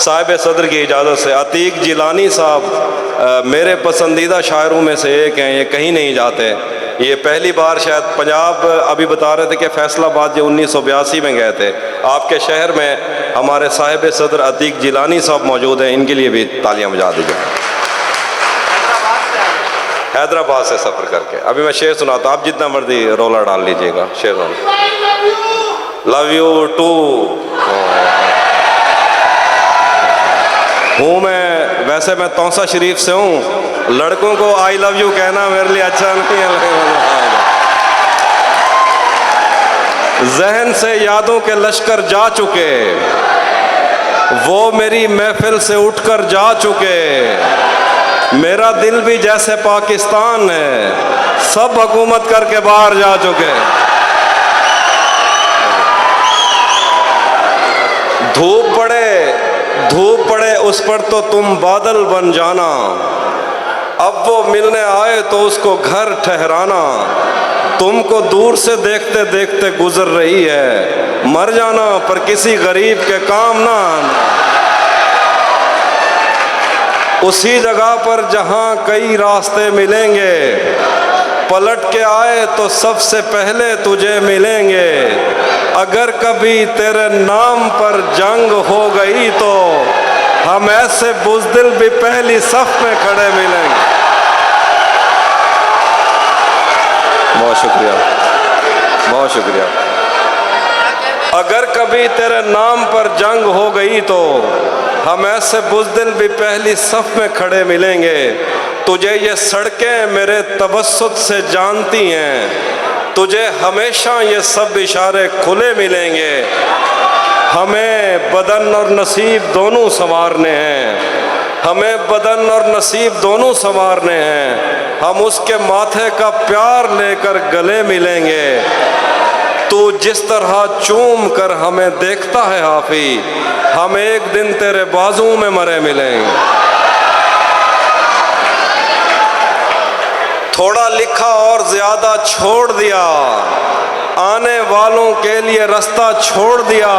साहिब सदर की इजाज़त से अतीक जिलानी साहब मेरे पसंदीदा शायरों में से एक हैं, ये कहीं नहीं जाते। ये पहली बार शायद पंजाब, अभी बता रहे थे कि फैसलाबाद जो 1982 में गए थे, आपके शहर में हमारे साहिब सदर अतीक जिलानी साहब मौजूद हैं, इनके लिए भी तालियां बजा दीजिए। हैदराबाद से सफ़र करके अभी मैं शेर सुनाता हूँ, आप जितना मर्जी रोला डाल लीजिएगा। शेर लव यू टू हूँ मैं, वैसे मैं तौसा शरीफ से हूँ, लड़कों को आई लव यू कहना मेरे लिए अच्छा नहीं है। जहन से यादों के लश्कर जा चुके, वो मेरी महफिल से उठकर जा चुके, मेरा दिल भी जैसे पाकिस्तान है, सब हुकूमत करके बाहर जा चुके। धूप पड़े उस पर तो तुम बादल बन जाना, अब वो मिलने आए तो उसको घर ठहराना, तुमको दूर से देखते देखते गुजर रही है, मर जाना पर किसी गरीब के काम ना आना। उसी जगह पर जहां कई रास्ते मिलेंगे, पलट के आए तो सबसे पहले तुझे मिलेंगे, अगर कभी तेरे नाम पर जंग हो गई तो हम ऐसे बुज़दिल भी पहली सफ में खड़े मिलेंगे। बहुत शुक्रिया, बहुत शुक्रिया। अगर कभी तेरे नाम पर जंग हो गई तो हम ऐसे बुज़दिल भी पहली सफ में खड़े मिलेंगे, तुझे ये सड़कें मेरे तबस्सुत से जानती हैं, तुझे हमेशा ये सब इशारे खुले मिलेंगे, हमें बदन और नसीब दोनों संवारने हैं, हमें बदन और नसीब दोनों संवारने हैं, हम उसके माथे का प्यार लेकर गले मिलेंगे, तू जिस तरह चूम कर हमें देखता है हाफी, हम एक दिन तेरे बाजू में मरे मिलेंगे। थोड़ा लिखा और ज्यादा छोड़ दिया, आने वालों के लिए रास्ता छोड़ दिया,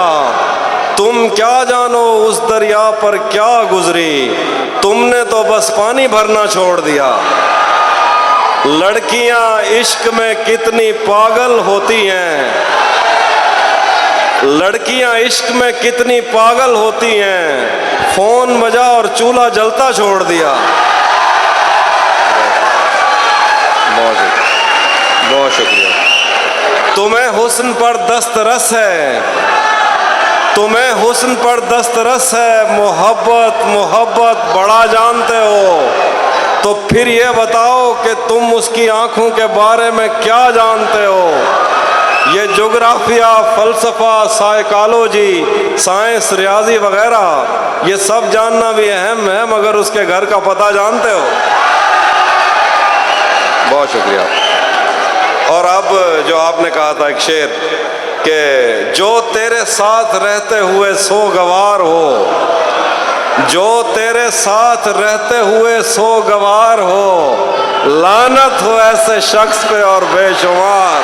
तुम क्या जानो उस दरिया पर क्या गुजरी, तुमने तो बस पानी भरना छोड़ दिया। लड़कियां इश्क में कितनी पागल होती हैं, लड़कियां इश्क में कितनी पागल होती हैं, फोन बजा और चूल्हा जलता छोड़ दिया। बहुत शुक्रिया। तुम्हें हुस्न पर दस्तरस है, तुम्हें हुस्न पर दस्तरस है, मोहब्बत मोहब्बत बड़ा जानते हो, तो फिर ये बताओ कि तुम उसकी आंखों के बारे में क्या जानते हो। ये जोग्राफिया, फ़लसफ़ा, साइकोलॉजी, साइंस, रियाजी वगैरह ये सब जानना भी अहम है, मगर उसके घर का पता जानते हो। बहुत शुक्रिया। और अब जो आपने कहा था एक शेर कि जो तेरे साथ रहते हुए सो गवार हो, जो तेरे साथ रहते हुए सो गवार हो, लानत हो ऐसे शख्स पे और बेशुमार।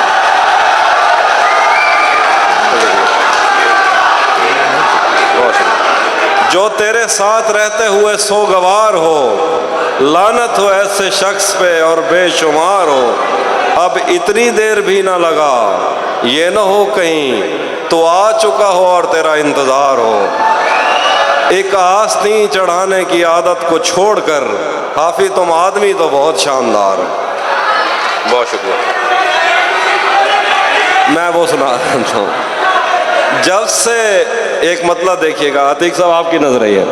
जो तेरे साथ रहते हुए सो गवार हो, लानत हो ऐसे शख्स पे और बेशुमार हो। अब इतनी देर भी ना लगा, ये न हो कहीं तो आ चुका हो और तेरा इंतज़ार हो। एक आस्तीन चढ़ाने की आदत को छोड़कर हाफिज तुम आदमी तो बहुत शानदार हो। बहुत शुक्रिया। मैं वो सुना रहा हूँ, जब से एक मतलब देखिएगा अतीक साहब, आपकी नजर रही है,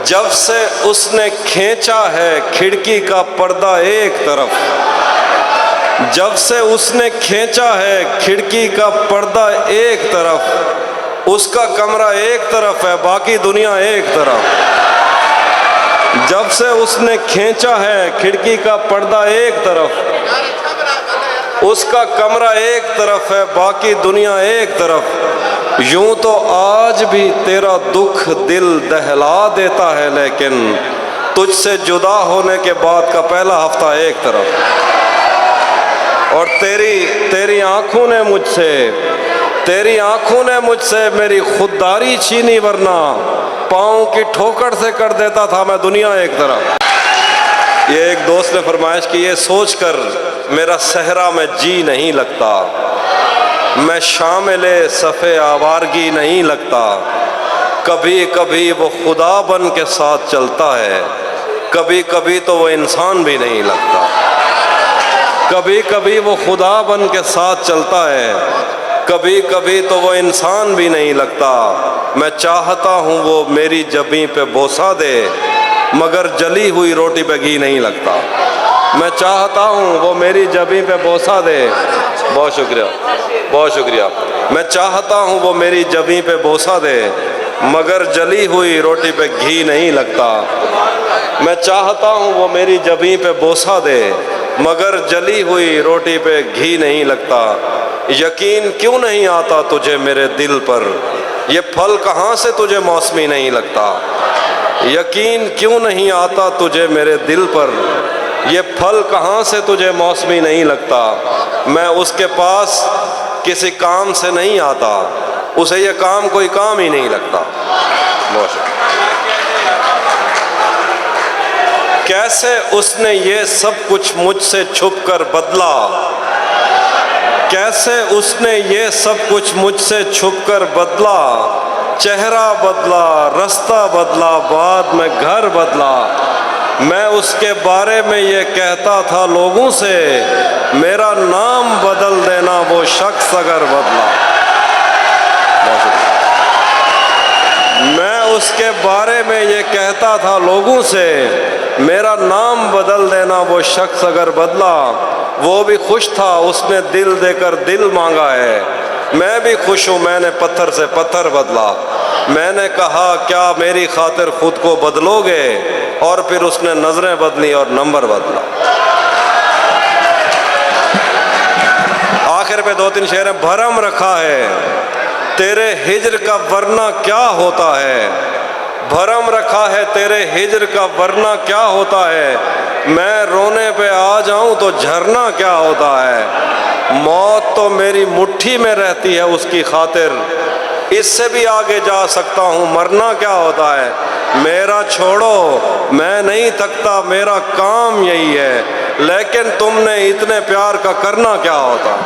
जब से उसने खींचा है खिड़की का पर्दा एक तरफ, जब से उसने खींचा है खिड़की का पर्दा एक तरफ, उसका कमरा एक तरफ है बाकी दुनिया एक तरफ। जब से उसने खींचा है खिड़की का पर्दा एक तरफ, उसका कमरा एक तरफ है बाकी दुनिया एक तरफ। यूं तो आज भी तेरा दुख दिल दहला देता है, लेकिन तुझसे जुदा होने के बाद का पहला हफ्ता एक तरफ। और तेरी आंखों ने मुझसे मेरी खुददारी छीनी, वरना पाँव की ठोकर से कर देता था मैं दुनिया एक तरफ। ये एक दोस्त ने फरमाइश की, ये सोचकर मेरा सहरा में जी नहीं लगता, मैं शामिले सफ़े आवारगी नहीं लगता। कभी कभी वो खुदा बन के साथ चलता है, कभी कभी तो वो इंसान भी नहीं लगता। कभी कभी वो खुदा बन के साथ चलता है, कभी कभी तो वो इंसान भी नहीं लगता। मैं चाहता हूँ वो मेरी जबीं पे बोसा दे, मगर जली हुई रोटी पे घी नहीं लगता। मैं चाहता हूँ वो मेरी जबीं पे बोसा दे, बहुत शुक्रिया, बहुत शुक्रिया। मैं चाहता हूँ वो मेरी जबीं पे बोसा दे, मगर जली हुई रोटी पे घी नहीं लगता। मैं चाहता हूँ वो मेरी जबीं पे बोसा दे, मगर जली हुई रोटी पे घी नहीं लगता। यकीन क्यों नहीं आता तुझे मेरे दिल पर, ये फल कहाँ से तुझे मौसमी नहीं लगता। यकीन क्यों नहीं आता तुझे मेरे दिल पर, ये फल कहाँ से तुझे मौसमी नहीं लगता। मैं उसके पास किसी काम से नहीं आता, उसे ये काम कोई काम ही नहीं लगता। कैसे उसने ये सब कुछ मुझसे छुप कर बदला, कैसे उसने ये सब कुछ मुझसे छुप कर बदला। चेहरा बदला, रास्ता बदला, बाद में घर बदला। मैं उसके बारे में ये कहता था लोगों से, मेरा नाम बदल देना वो शख्स अगर बदला। मैं उसके बारे में ये कहता था लोगों से, मेरा नाम बदल देना वो शख्स अगर बदला। वो भी खुश था, उसने दिल देकर दिल मांगा है। मैं भी खुश हूँ, मैंने पत्थर से पत्थर बदला। मैंने कहा क्या मेरी खातिर खुद को बदलोगे, और फिर उसने नजरें बदली और नंबर बदला। आखिर पे 2-3 शेर हैं। भरम रखा है तेरे हिज्र का वरना क्या होता है, भरम रखा है तेरे हिज्र का वरना क्या होता है। मैं रोने पे आ जाऊं तो झरना क्या होता है। मौत तो मेरी मुट्ठी में रहती है उसकी खातिर, इससे भी आगे जा सकता हूँ, मरना क्या होता है। मेरा छोड़ो मैं नहीं थकता, मेरा काम यही है, लेकिन तुमने इतने प्यार का करना क्या होता।